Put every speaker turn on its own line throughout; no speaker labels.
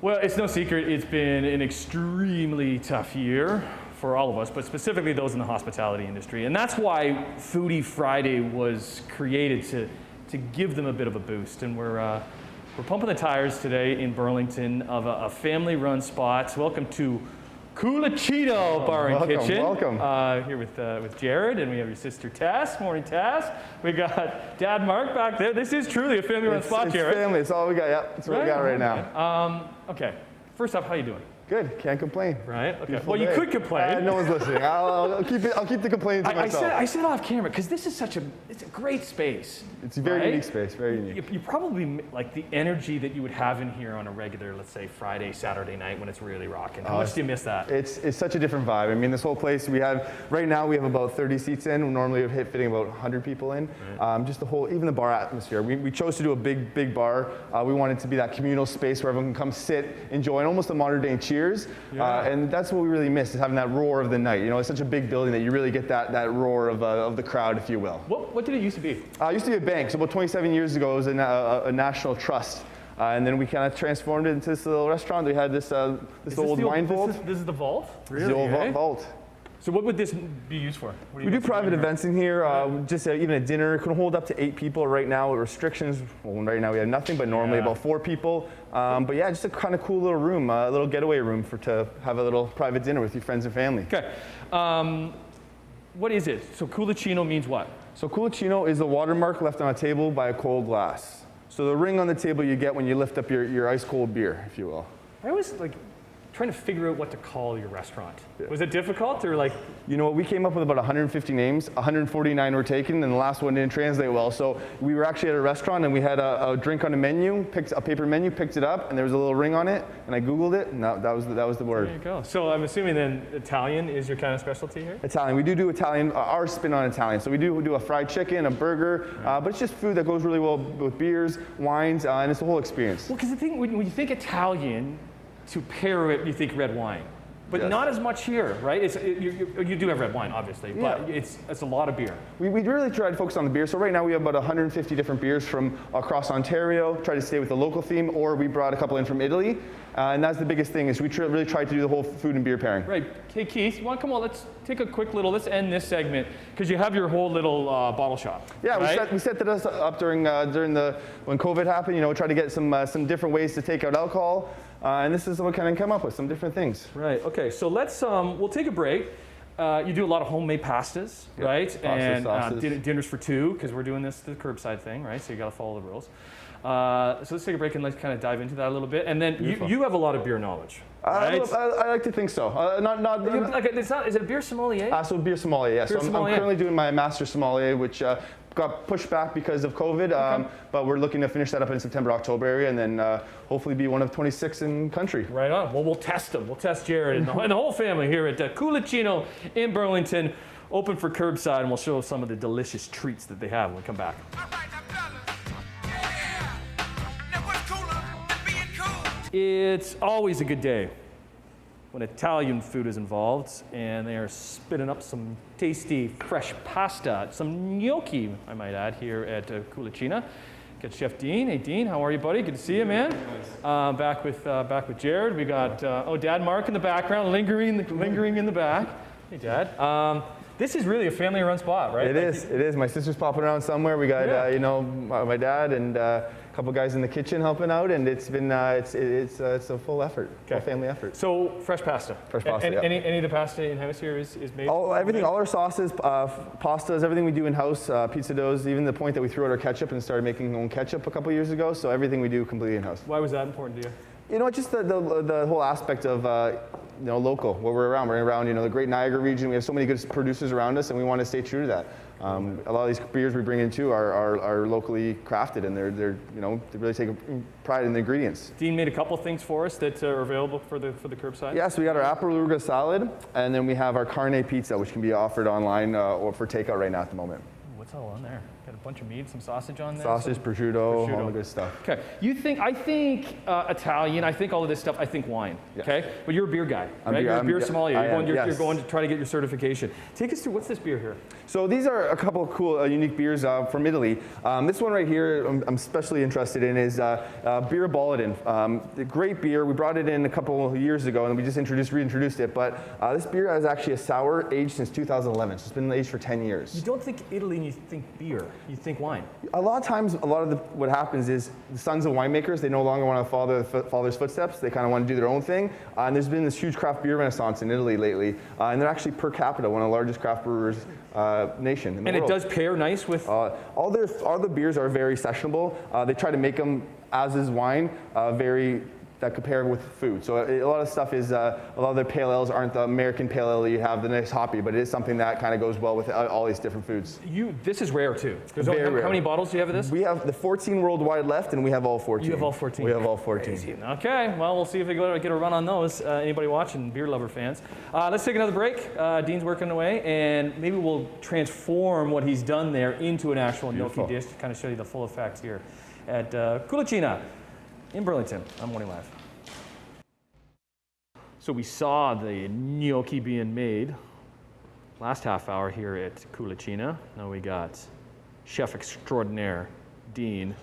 Well, it's no secret, it's been an extremely tough year for all of us, but specifically those in the hospitality industry. And that's why Foodie Friday was created, to give them a bit of a boost. And we're pumping the tires today in Burlington of a family-run spot. Welcome to Culaccino Bar Kitchen.
Welcome.
Here with Jared, and we have your sister Tess. Morning, Tess. We got Dad Mark back there. This is truly a family-run spot, Jared.
It's family. It's all we got. Yep, that's what we got right now.
Okay. First off, how you doing?
Good. Can't complain.
Right. Okay.
Beautiful
Well, you
day.
could complain.
No one's listening. I'll keep the complaining to myself.
I said off camera because this is it's a great space.
It's a very unique space. Very unique.
You probably like the energy that you would have in here on a regular, let's say Friday, Saturday night when it's really rocking. How much do you miss that?
It's such a different vibe. I mean, this whole place right now we have about 30 seats in. We normally have fitting about 100 people in. Right. Just even the bar atmosphere. We chose to do a big bar. We wanted to be that communal space where everyone can come sit, enjoy, and almost a modern day Cheers. Yeah. And that's what we really miss, is having that roar of the night. You know, it's such a big building that you really get that roar of the crowd, if you will.
What did it used to be?
It used to be a bank. So about 27 years ago, it was a national trust. And then we kind of transformed it into this little restaurant. We had this old wine vault.
This is the vault?
Really? This is the old vault.
So what would this be used for?
We do private events in here, just even a dinner. It can hold up to 8 people right now with restrictions. Well, right now we have nothing, but normally about 4 people. But yeah, just a kind of cool little room, a little getaway room to have a little private dinner with your friends and family.
Okay. What is it? So Culaccino means what?
So Culaccino is a watermark left on a table by a cold glass. So the ring on the table you get when you lift up your ice cold beer, if you will.
I always trying to figure out what to call your restaurant. Yeah. Was it difficult or like?
You know what, we came up with about 150 names, 149 were taken, and the last one didn't translate well. So we were actually at a restaurant and we had a drink on a menu, picked a paper menu, picked it up, and there was a little ring on it, and I Googled it, and that was the word.
There you go. So I'm assuming then Italian is your kind of specialty here?
Italian, we do Italian, our spin on Italian. So we do a fried chicken, a burger, but it's just food that goes really well with beers, wines, and it's the whole experience.
Well, because the thing, when you think Italian, to pair it, you think red wine, but not as much here, right? You do have red wine, obviously, but it's a lot of beer.
We really try to focus on the beer. So right now we have about 150 different beers from across Ontario. Try to stay with the local theme, or we brought a couple in from Italy, and that's the biggest thing, is we really try to do the whole food and beer pairing.
Right. Hey Keith, come on, let's take a quick let's end this segment, because you have your whole little bottle shop. Yeah, right?
we set that up during when COVID happened. You know, try to get some different ways to take out alcohol. And this is what kind of come up with, some different things.
Right, okay, so let's, we'll take a break. You do a lot of homemade pastas, right?
Pastas,
and dinners for 2, because we're doing the curbside thing, right? So you gotta follow the rules. So let's take a break and let's kind of dive into that a little bit. And then you have a lot of beer knowledge, right?
I like to think so.
Is it a beer sommelier?
So beer sommelier, yeah. I'm currently doing my master sommelier, which got pushed back because of COVID, but we're looking to finish that up in September, October area, and then hopefully be one of 26 in country.
Right on. Well, we'll test them. We'll test Jared and the whole family here at Culaccino in Burlington, open for curbside, and we'll show some of the delicious treats that they have when we come back. It's always a good day when Italian food is involved, and they are spitting up some tasty fresh pasta, some gnocchi, I might add, here at Culaccino. Got Chef Dean. Hey Dean, how are you, buddy? Good to see you, man. Back with Jared. We got Dad Mark in the background, lingering in the back. Hey Dad. This is really a family-run spot, right?
It is. My sister's popping around somewhere. We got my dad and a couple guys in the kitchen helping out, and it's been it's a full effort, full family effort.
So fresh pasta.
Fresh pasta.
Any of the pasta in house here is made.
Everything, all our sauces, pastas, everything we do in house, pizza doughs, even the point that we threw out our ketchup and started making our own ketchup a couple years ago. So everything we do completely in house.
Why was that important to you?
You know, just the whole aspect of local, where we're around. We're around the Great Niagara region. We have so many good producers around us, and we want to stay true to that. A lot of these beers we bring in too are locally crafted, and they really take pride in the ingredients.
Dean made a couple things for us that are available for the curbside.
Yeah, so we got our apple arugula salad, and then we have our carne pizza, which can be offered online or for takeout right now at the moment.
What's all on there? Got a bunch of meat, some sausage on there.
Sausage, prosciutto, all the good stuff.
Okay, I think Italian, I think all of this stuff, I think wine,
Yes.
okay? But you're a beer guy, right? You're a beer sommelier. You're going to try to get your certification. Take us through, what's this beer here?
So these are a couple of cool, unique beers from Italy. This one right here, I'm especially interested in is Beer Bolen. A great beer. We brought it in a couple of years ago, and we just reintroduced it. But this beer is actually a sour, aged since 2011. So it's been aged for 10 years.
You don't think Italy and you think beer. You think wine.
A lot of times, what happens is the sons of winemakers, they no longer want to follow their father's footsteps. They kind of want to do their own thing. And there's been this huge craft beer renaissance in Italy lately. And they're actually per capita one of the largest craft brewers nation in the world.
And it does pair nice with?
All the beers are very sessionable. They try to make them, as is wine, that compare with food. So a lot of stuff is, a lot of their pale ales aren't the American pale ale that you have, the nice hoppy, but it is something that kind of goes well with all these different foods.
This is rare too.
Very rare.
How many bottles do you have of this?
We have the 14 worldwide left, and we have all 14.
You have all 14?
We have all 14.
Crazy. Okay, well, we'll see if we get a run on those. Anybody watching, beer lover fans. Let's take another break. Dean's working away, and maybe we'll transform what he's done there into an actual gnocchi dish to kind of show you the full effect here at Culaccino in Burlington. I'm Morning Live. So we saw the gnocchi being made last half hour here at Culaccino. Now we got chef extraordinaire, Dean.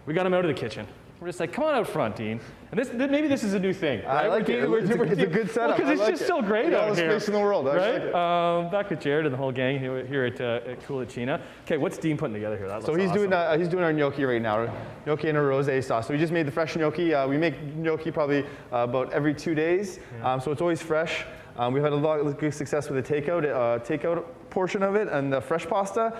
We got him out of the kitchen. We're just like, come on out front, Dean. And maybe this is a new thing. Right?
I like it. It's a good setup.
Because it's just so great out here.
All the space in the world.
Right? Back with Jared and the whole gang here at Culaccino. Okay, what's Dean putting together here?
So he's doing our gnocchi right now. Gnocchi and a rosé sauce. So we just made the fresh gnocchi. We make gnocchi probably about every 2 days.
Yeah.
So it's always fresh. We've had a lot of good success with the takeout portion of it and the fresh pasta.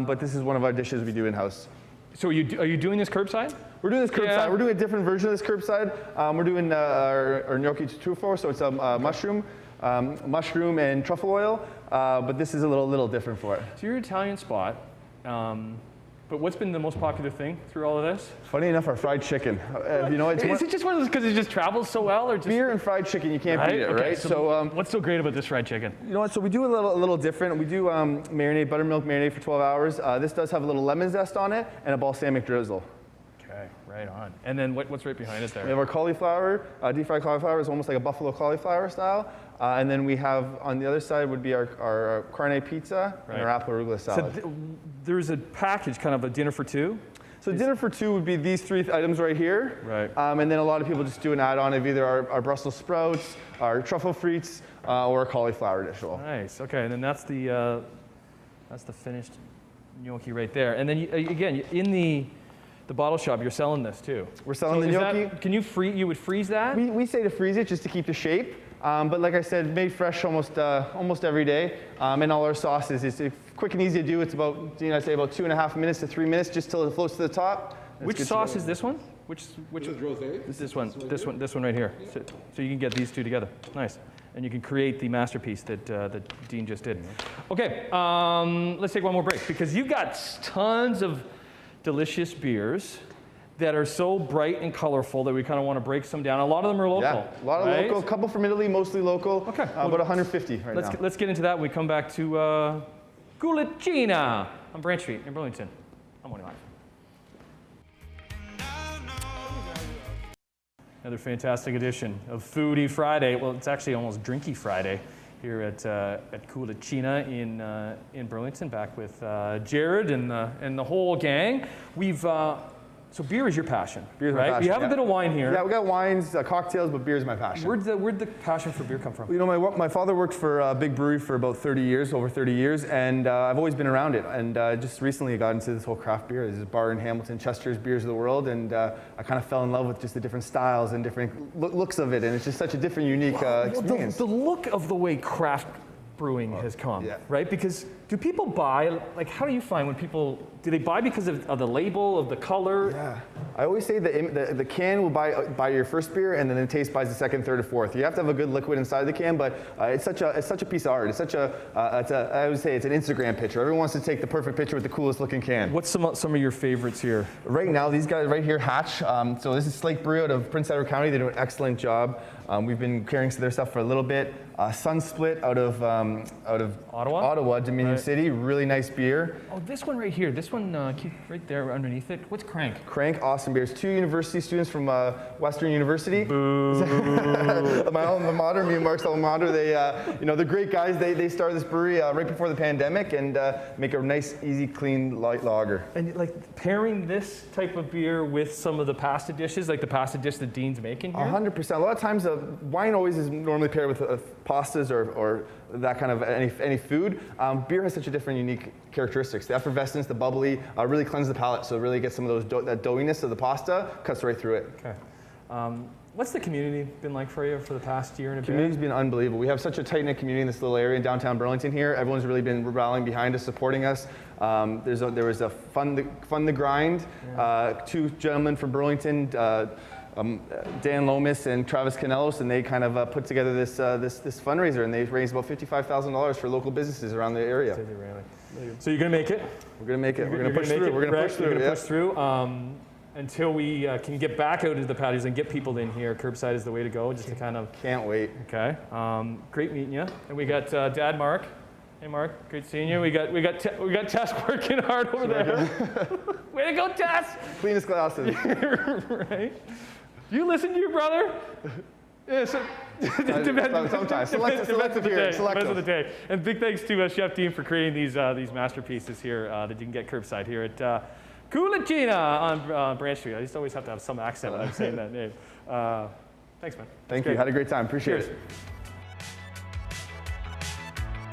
But this is one of our dishes we do in-house.
So are you doing this curbside?
We're doing this curbside.
Yeah.
We're doing a different version of this curbside. We're doing our gnocchi tuffo, so it's a mushroom and truffle oil, but this is a little different for it.
So you're an Italian spot, but what's been the most popular thing through all of this?
Funny enough, our fried chicken.
Is it just one of those because it just travels so well, or just
beer and fried chicken? You can't beat it,
okay,
right?
So what's so great about this fried chicken?
You know what? So we do a little different. We do buttermilk marinade for 12 hours. This does have a little lemon zest on it and a balsamic drizzle.
Okay, right on. And then what's right behind it there?
We have our cauliflower, deep fried cauliflower. It's almost like a buffalo cauliflower style. And then we have, on the other side would be our carne pizza and our apple arugula salad.
So there's a package, kind of a dinner for two?
So dinner for two would be these 3 items right here.
Right.
And then a lot of people just do an add-on of either our Brussels sprouts, our truffle frites, or a cauliflower dish roll.
Nice, okay, and then that's the finished gnocchi right there. And then, again, in the bottle shop, you're selling this too.
We're selling the gnocchi.
You would freeze that?
We say to freeze it just to keep the shape. But like I said, made fresh almost every day. And all our sauces, it's quick and easy to do. It's about, I'd say about 2.5 minutes to 3 minutes, just till it floats to the top.
Which sauce is this one? Which
is rosé?
This one right here. So you can get these two together. Nice. And you can create the masterpiece that Dean just did. Okay, let's take one more break because you've got tons of delicious beers that are so bright and colorful that we kind of want to break some down. A lot of them are local.
Yeah, a lot of local, a couple from Italy, mostly local.
Okay.
About 150 right now.
Let's get into that when we come back to Culaccino on Branch Street in Burlington. I'm Morning Live. Another fantastic edition of Foodie Friday. Well, it's actually almost Drinky Friday here at Culaccino in Burlington, back with Jared and the whole gang. So beer is your passion,
Beer's
right?
my passion,
We have a bit of wine here.
Yeah, we got wines, cocktails, but beer is my passion.
Where'd the passion for beer come from?
You know, my father worked for a big brewery for about 30 years, over 30 years, and I've always been around it. And just recently I got into this whole craft beer. There's a bar in Hamilton, Chester's Beers of the World, and I kind of fell in love with just the different styles and different looks of it, and it's just such a different, unique experience.
The look of the way craft brewing has come, right? Because do people buy, like how do you find when people, do they buy because of the label, of the color?
Yeah, I always say the can will buy your first beer and then the taste buys the second, third, or fourth. You have to have a good liquid inside the can, but it's such a piece of art. It's such I would say it's an Instagram picture. Everyone wants to take the perfect picture with the coolest looking can.
What's some of your favorites here?
Right now, these guys right here, Hatch. So this is Slake Brew out of Prince Edward County. They do an excellent job. We've been carrying their stuff for a little bit. Sun Split out of
Ottawa,
Dominion City. Really nice beer.
Oh, this one right here. This this one, keep right there underneath it. What's Crank?
Crank, awesome beers. 2 university students from Western University. My alma mater, me and Mark's alma mater. They, they're great guys. They started this brewery right before the pandemic and make a nice, easy, clean, light lager.
And like pairing this type of beer with some of the pasta dishes, like the pasta dish that Dean's making here?
100%. A lot of times, wine always is normally paired with pastas or that kind of any food. Beer has such a different, unique characteristics. The effervescence, the bubbly, really cleanse the palate. So it really gets some of those that doughiness of the pasta, cuts right through it.
Okay. What's the community been like for you for the past year and a bit?
Community's been unbelievable. We have such a tight-knit community in this little area in downtown Burlington here. Everyone's really been rallying behind us, supporting us. There was a Fund the Grind. 2 gentlemen from Burlington, Dan Lomas and Travis Canelos, and they kind of put together this fundraiser, and they raised about $55,000 for local businesses around the area.
So you're gonna make it?
We're gonna make it. We're gonna push through. We're gonna push through.
You're gonna push through. Until we can get back out into the patios and get people in here, curbside is the way to go, just to kind of...
Can't wait.
Okay. Great meeting you. And we got Dad Mark. Hey Mark, great seeing you. We got Tess working hard over there. Way to go, Tess!
Cleanest glasses.
Right. You listen to your brother? Yeah,
sometimes. Selective here.
Depends on the day. And big thanks to Chef Dean for creating these masterpieces here that you can get curbside here at Culaccino on Branch Street. I just always have to have some accent when I'm saying that name. Thanks, man.
Thank you. Had a great time. Appreciate
Cheers.
it.